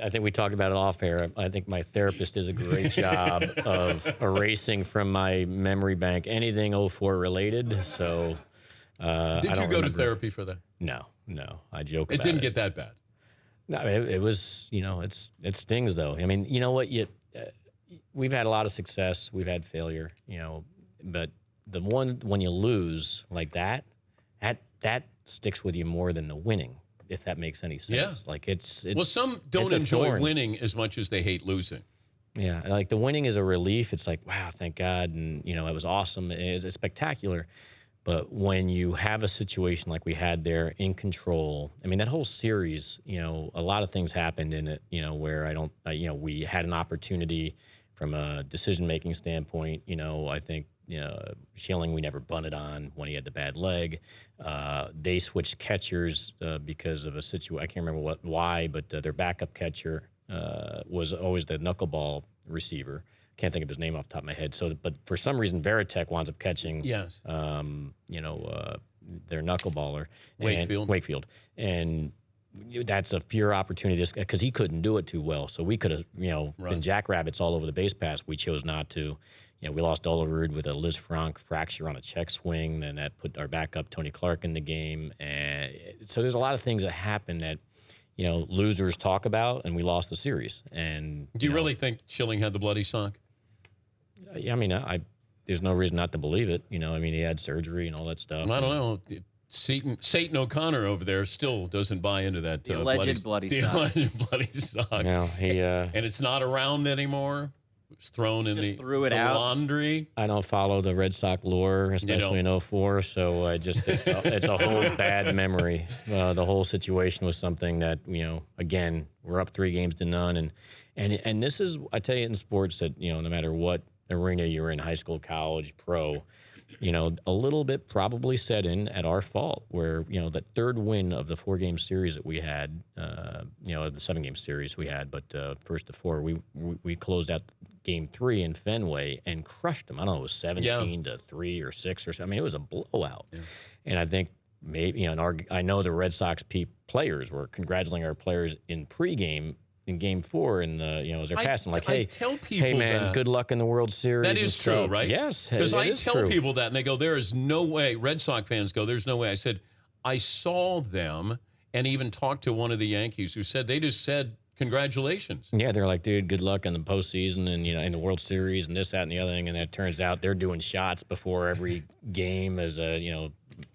I think we talked about it off air. I think my therapist did a great job of erasing from my memory bank anything '04 related. So Did you go to therapy for that? No. I joke about it. It didn't get that bad. No, it was, it stings though. I mean, you know what? We've had a lot of success. We've had failure, but the one when you lose like that sticks with you more than the winning, if that makes any sense. Yeah. Like it's well, some don't enjoy winning as much as they hate losing. Yeah, like the winning is a relief. It's like, wow, thank God, and it was awesome. It's spectacular. But when you have a situation like we had there in control, I mean, that whole series, a lot of things happened in it, where we had an opportunity from a decision-making standpoint. I think, Schilling, we never bunted on when he had the bad leg. They switched catchers because of a situation. I can't remember why, but their backup catcher was always the knuckleball receiver. Can't think of his name off the top of my head. So, but for some reason, Veritek winds up catching, their knuckleballer, Wakefield, and that's a pure opportunity because he couldn't do it too well. So we could have, been jackrabbits all over the base pass. We chose not to. We lost Olerud with a Liz Frank fracture on a check swing, and that put our backup Tony Clark in the game. And so there's a lot of things that happen that, losers talk about, and we lost the series. And do you really think Schilling had the bloody sock? Yeah, I mean, there's no reason not to believe it. I mean, he had surgery and all that stuff. I don't know. Satan O'Connor over there still doesn't buy into that. The alleged bloody sock. The alleged bloody sock. No, and it's not around anymore. It was thrown in the laundry. I don't follow the Red Sox lore, especially in '04, so it's a whole bad memory. The whole situation was something that, again, we're up 3-0, and this is, I tell you, in sports that, no matter what arena you're in, high school, college, pro, a little bit probably set in at our fault where, that third win of the 4-game series that we had, the 7-game series we had, but first to 4, we closed out game 3 in Fenway and crushed them. I don't know, it was 17-3 or 6 or something. I mean, it was a blowout. Yeah. And I think maybe, I know the Red Sox players were congratulating our players in pregame in Game 4, and as they're passing, hey, tell people, hey man, good luck in the World Series. That is true, right? Yes, because I tell people that, and they go, "There is no way." Red Sox fans go, "There's no way." I said, I saw them, and even talked to one of the Yankees who said they just said congratulations. Yeah, they're like, dude, good luck in the postseason, and in the World Series, and this, that, and the other thing. And it turns out they're doing shots before every game as a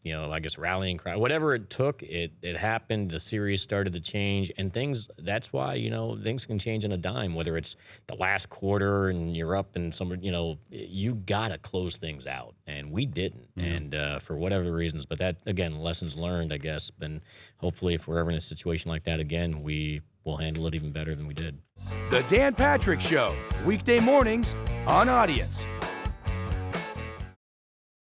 I guess rallying cry. Whatever it took, it happened. The series started to change, and things. That's why things can change in a dime. Whether it's the last quarter and you're up, and you gotta close things out, and we didn't. Mm-hmm. And for whatever reasons, but that again, lessons learned, I guess. And hopefully, if we're ever in a situation like that again, we will handle it even better than we did. The Dan Patrick Show, weekday mornings on Audience.